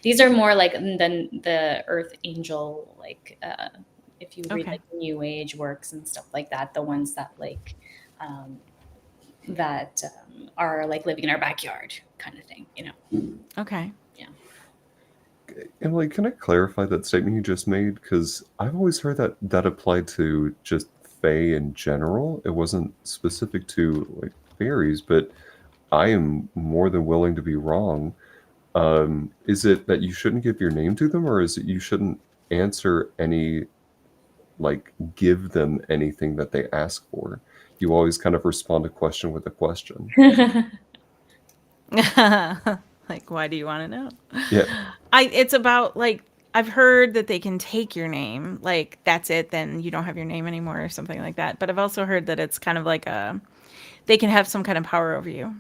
these are more like than the earth angel like if you read Okay. like new age works and stuff like that the ones um, that are like living in our backyard kind of thing. Okay. Yeah. Emily, can I clarify that statement you just made? Because I've always heard that that applied to just fae in general. It wasn't specific to like fairies, but I am more than willing to be wrong. Is it that you shouldn't give your name to them, or is it you shouldn't answer any, like, give them anything that they ask for? You always kind of respond a question with a question. Like, why do you want to know? Yeah. It's about like I've heard that they can take your name, like that's it, then you don't have your name anymore or something like that. But I've also heard that it's kind of like they can have some kind of power over you.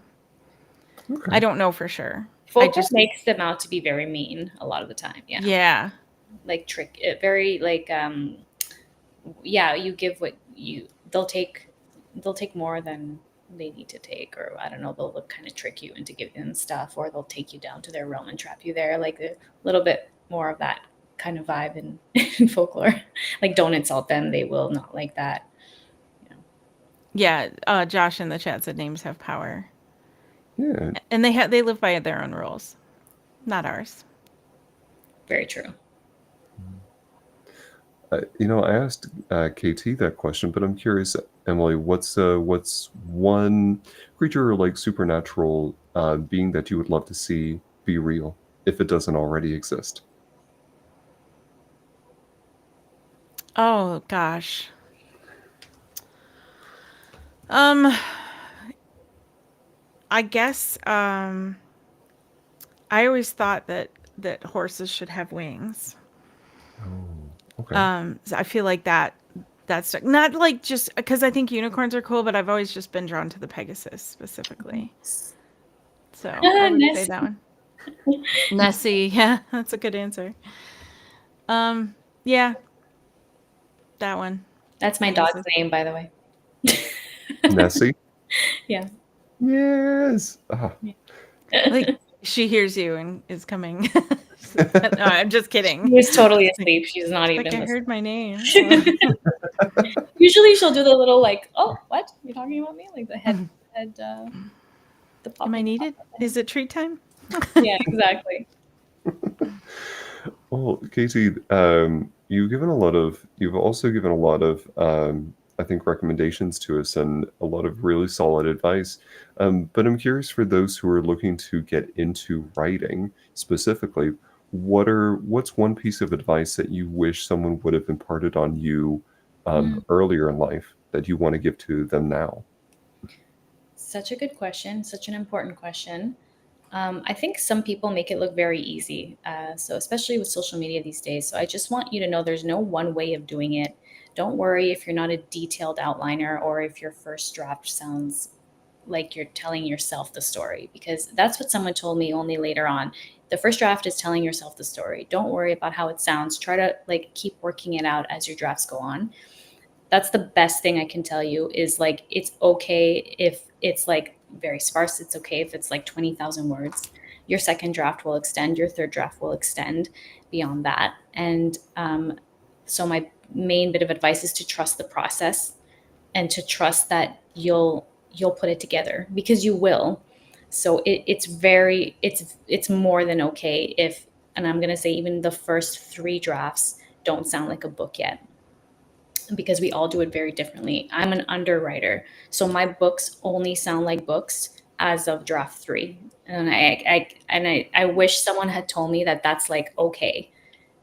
I Okay. don't know for sure. I Folklore just makes them out to be very mean a lot of the time. Yeah. yeah. Like trick, very like, yeah, you give what they'll take more than they need to take, or I don't know, they'll kind of trick you into giving them stuff, or they'll take you down to their realm and trap you there. Like a little bit more of that kind of vibe in folklore. Like don't insult them, they will not like that. You know. Yeah, Josh in the chat said names have power. Yeah. And they live by their own rules, not ours. Very true. I asked KT that question, but I'm curious, Emily, what's one creature or like supernatural being that you would love to see be real if it doesn't already exist? Oh gosh. Um, I guess I always thought that horses should have wings. Oh, okay. So I feel like that's not like just because I think unicorns are cool, but I've always just been drawn to the Pegasus specifically. So I would say that Nessie. one. Nessie, yeah, that's a good answer. Yeah, that one. That's my dog's Pegasus. name, by the way. Nessie? Yeah. Yes. Ah, Like she hears you and is coming. No, I'm just kidding. She was totally Like, asleep. She's not like even I heard my name. listening. Usually she'll do the little like, oh, what? You're talking about me? Like the head, the Am I popping. needed? Is it treat time? Yeah, exactly. well, Katie, you've also given a lot of, I think, recommendations to us and a lot of really solid advice. But I'm curious for those who are looking to get into writing specifically, what's one piece of advice that you wish someone would have imparted on you Hmm. earlier in life that you want to give to them now? Such a good question. Such an important question. I think some people make it look very easy. So, especially with social media these days. So, I just want you to know there's no one way of doing it. Don't worry if you're not a detailed outliner or if your first draft sounds like you're telling yourself the story, because that's what someone told me only later on. The first draft is telling yourself the story. Don't worry about how it sounds. Try to like keep working it out as your drafts go on. That's the best thing I can tell you is like it's okay if it's like very sparse. It's okay if it's like 20,000 words. Your second draft will extend, your third draft will extend beyond that. And so, my main bit of advice is to trust the process and to trust that you'll put it together because you will. So it's more than okay if, and I'm going to say even the first three drafts don't sound like a book yet, because we all do it very differently. I'm an underwriter, so my books only sound like books as of draft three, and I wish someone had told me that that's like okay,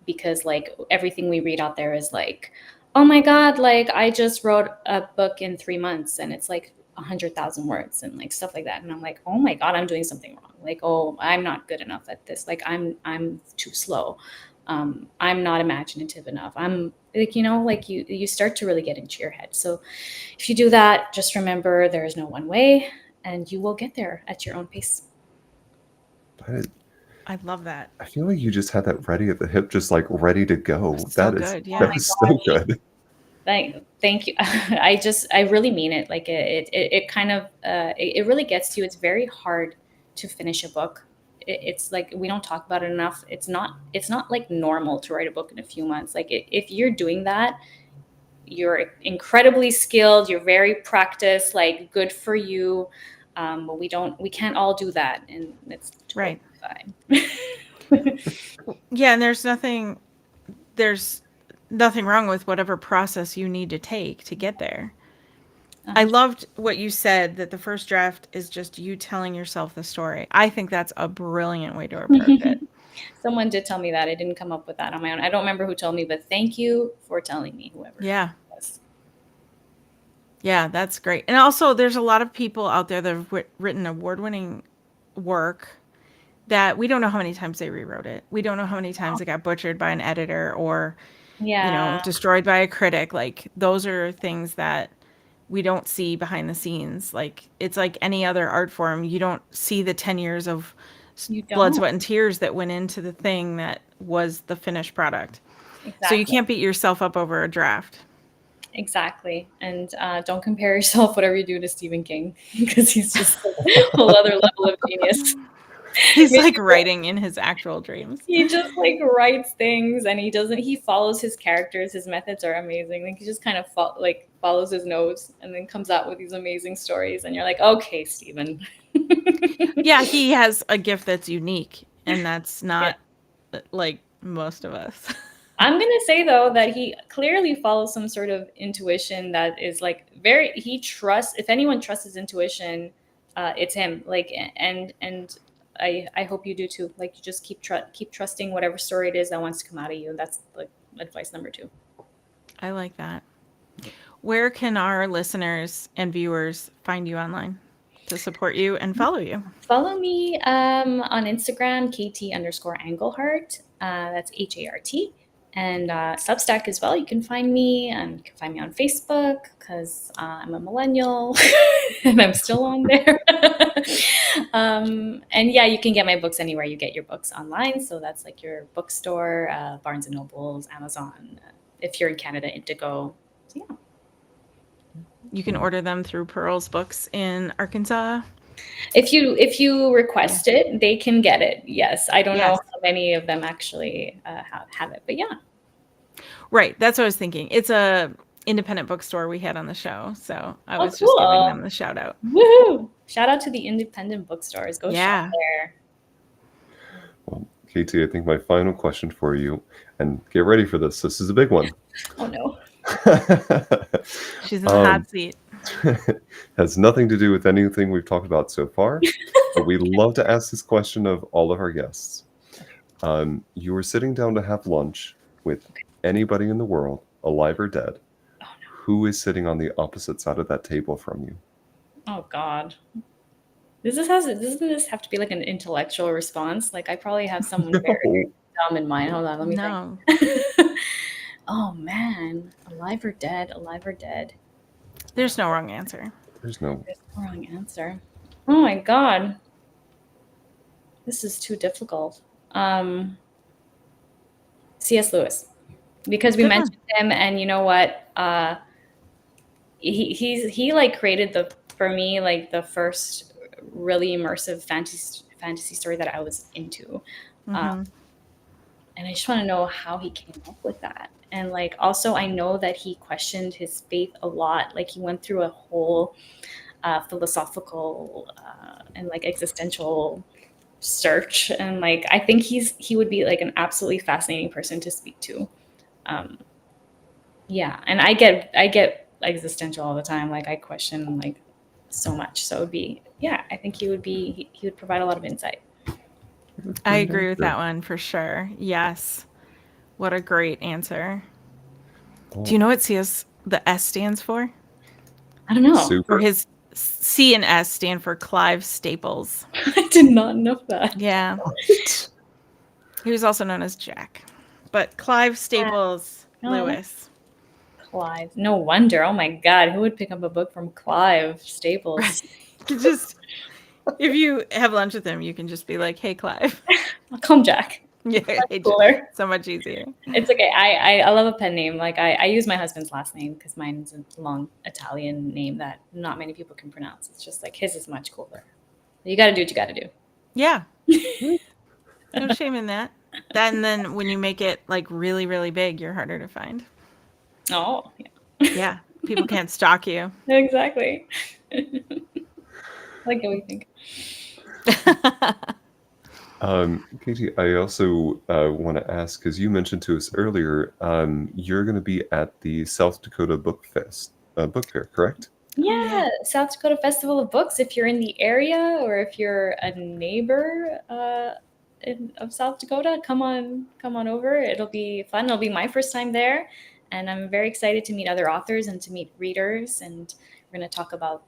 because like everything we read out there is like, oh my god, like I just wrote a book in 3 months and it's like 100,000 words and like stuff like that, and I'm like, oh my god, I'm doing something wrong. Like, oh, I'm not good enough at this. Like I'm too slow. I'm not imaginative enough. I'm like, like you start to really get into your head. So if you do that, just remember there is no one way, and you will get there at your own pace. But I love that. I feel like you just had that ready at the hip, just like ready to go. So good. Oh That Yeah. my is so good. thank you. I really mean it. Like it kind of it really gets to you. It's very hard to finish a book. It's like we don't talk about it enough. It's not like normal to write a book in a few months. Like if you're doing that, you're incredibly skilled. You're very practiced. Like good for you. But we can't all do that, and it's totally Right. fine. Yeah, and there's nothing wrong with whatever process you need to take to get there. I loved what you said that the first draft is just you telling yourself the story. I think that's a brilliant way to approach it. Someone did tell me that. I didn't come up with that on my own. I don't remember who told me, but thank you for telling me, whoever it Yeah. was. Yeah, that's great. And also, there's a lot of people out there that have written award-winning work that we don't know how many times they rewrote it. We don't know how many times it got butchered by an editor or, Yeah, destroyed by a critic. Like those are things that we don't see behind the scenes. Like it's like any other art form. You don't see the 10 years of you blood, don't. sweat, and tears that went into the thing that was the finished product. So you Exactly. can't beat yourself up over a draft. Exactly. And don't compare yourself, whatever you do, to Stephen King, because he's just a whole other level of genius. He's like writing in his actual dreams. He just like writes things, and he follows his characters. His methods are amazing. Like he just kind of follows his nose and then comes out with these amazing stories. And you're like, okay, Stephen. Yeah, he has a gift that's unique, and that's Yeah. not like most of us. I'm gonna say though that he clearly follows some sort of intuition that is like very. He trusts. If anyone trusts his intuition, it's him. Like, and I hope you do too. Like, you just keep trusting whatever story it is that wants to come out of you. That's like advice number 2. I like that. Where can our listeners and viewers find you online to support you and follow you? Follow me on Instagram, KT_Anglehart. That's HART. And Substack as well. You can find me. You can find me on Facebook because I'm a millennial and I'm still on there. And yeah, you can get my books anywhere you get your books online. So that's like your bookstore, Barnes and Nobles, Amazon. If you're in Canada, Indigo. So yeah. You can order them through Pearl's Books in Arkansas. If you request it, they can get it. Yes, I don't know Yes. how many of them actually have it, but yeah. Right. That's what I was thinking. It's a independent bookstore we had on the show. So I Oh, was just giving cool. them the shout out. Woohoo! Shout out to the independent bookstores. Go Yeah. shop there. Well, Katie, I think my final question for you, and get ready for this. This is a big one. Oh no. She's in the hot seat. Has nothing to do with anything we've talked about so far, but we love to ask this question of all of our guests. You were sitting down to have lunch with anybody in the world, alive or dead. Oh no. Who is sitting on the opposite side of that table from you? Oh God. Doesn't this have to be like an intellectual response? Like I probably have someone very dumb in mind. Hold on, let me No. think. Oh man. Alive or dead? Alive or dead? There's no wrong answer. There's no. There's no wrong answer. Oh my God. This is too difficult. C.S. Lewis, because we Good one. mentioned him, and you know what? He like created for me like the first really immersive fantasy story that I was into, Mhm. and I just want to know how he came up with that. And like also, I know that he questioned his faith a lot. Like he went through a whole philosophical and like existential search, and like I think he would be like an absolutely fascinating person to speak to. Yeah, and I get existential all the time. Like I question like so much, so it would be, yeah, I think he would provide a lot of insight. I agree with that one for sure. Yes. What a great answer. Do you know what the S stands for? I don't know. Super. Or his C and S stand for Clive Staples. I did not know that. Yeah. He was also known as Jack. But Clive Staples Lewis. Clive. No wonder. Oh my God. Who would pick up a book from Clive Staples? You just, if you have lunch with him, you can just be like, "Hey, Clive." I'll call him Jack. Yeah, That's cooler. so much easier. It's okay. I love a pen name. Like I use my husband's last name because mine's a long Italian name that not many people can pronounce. It's just like his is much cooler. You got to do what you got to do. Yeah. No shame in that. And then when you make it like really, really big, you're harder to find. Oh, yeah. Yeah. People can't stalk you. Exactly. Like what we think. Katie, I also want to ask, because you mentioned to us earlier, you're going to be at the South Dakota Book Fair, correct? Yeah, South Dakota Festival of Books. If you're in the area or if you're a neighbor of South Dakota, come on over. It'll be fun. It'll be my first time there, and I'm very excited to meet other authors and to meet readers. And we're going to talk about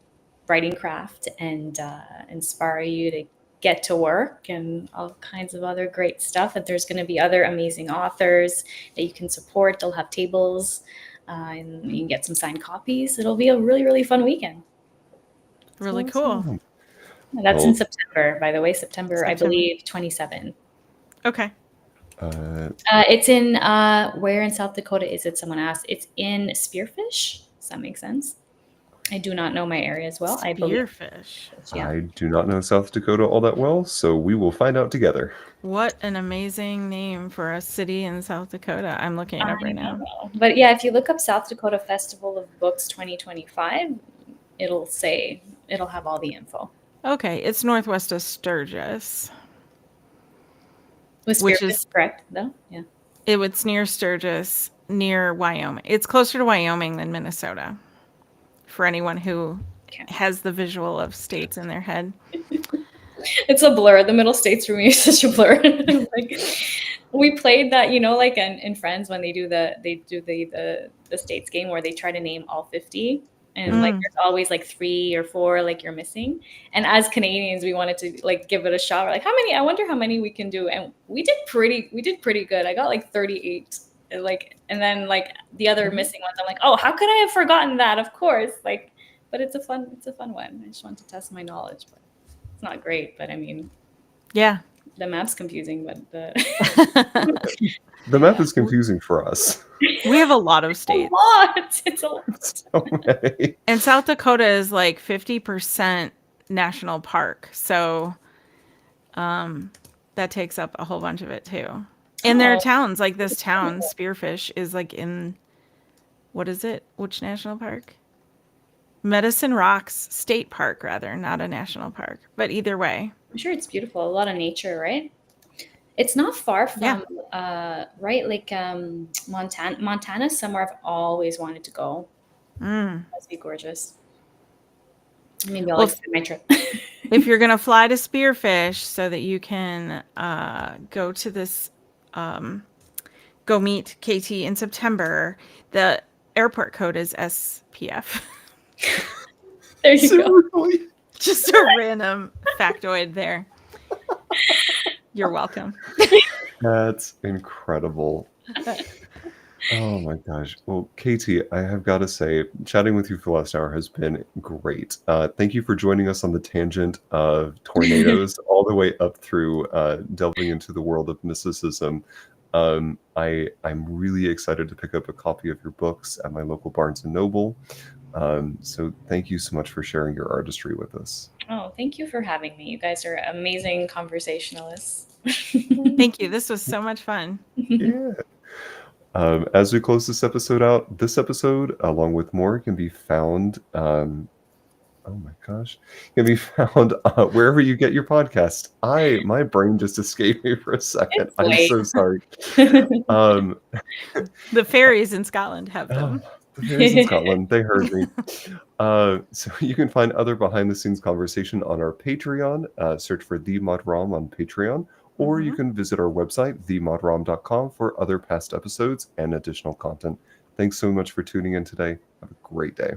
writing craft and inspire you to get to work and all kinds of other great stuff. And there's going to be other amazing authors that you can support. They'll have tables. And you can get some signed copies. It'll be a really, really fun weekend. Really cool. That's in September, by the way. September. I believe, 27. Okay. It's in, where in South Dakota is it? Someone asked. It's in Spearfish. Does that make sense? I do not know my area as well. Spearfish. Yeah. I do not know South Dakota all that well, so we will find out together. What an amazing name for a city in South Dakota. I'm looking it up right now. But yeah, if you look up South Dakota Festival of Books 2025, it'll have all the info. Okay, it's northwest of Sturgis. Which is correct, though? Yeah. It's near Sturgis, near Wyoming. It's closer to Wyoming than Minnesota. For anyone who Okay. has the visual of states in their head. It's a blur. The middle states for me is such a blur. Like, we played that, you know, like in Friends when they do the states game where they try to name all 50, and like there's always like 3 or 4 like you're missing. And as Canadians, we wanted to like give it a shot. We're like, how many? I wonder how many we can do. And we did pretty good. I got like 38. And then like the other missing ones, I'm like, oh, how could I have forgotten that? Of course, like, but it's a fun one. I just want to test my knowledge, but it's not great. But I mean, Yeah. the map's confusing, but The map is confusing for us. We have a lot of states. It's a lot. So many. And South Dakota is like 50% national park. So that takes up a whole bunch of it too. And there are towns like this town, Spearfish, is like in, what is it? Which national park? Medicine Rocks State Park, rather, not a national park. But either way. I'm sure it's beautiful. A lot of nature, right? It's not far from, right? Like Montana. Montana's somewhere I've always wanted to go. Must be gorgeous. Maybe I'll extend my trip. If you're going to fly to Spearfish so that you can go to this, go meet KT in September, the airport code is SPF. There you go. Just a random factoid there. You're welcome. That's incredible. Oh my gosh. Well, Katie, I have got to say, chatting with you for the last hour has been great. Thank you for joining us on the tangent of tornadoes all the way up through delving into the world of mysticism. I'm really excited to pick up a copy of your books at my local Barnes & Noble. So thank you so much for sharing your artistry with us. Oh, thank you for having me. You guys are amazing conversationalists. Thank you. This was so much fun. Yeah. As we close this episode out, this episode, along with more, can be found. Oh my gosh, can be found wherever you get your podcast. My brain just escaped me for a second. I'm so sorry. The fairies in Scotland have them. The fairies in Scotland, they heard me. So you can find other behind-the-scenes conversation on our Patreon. Search for The Mod Rom on Patreon. Or you can visit our website, themodrom.com, for other past episodes and additional content. Thanks so much for tuning in today. Have a great day.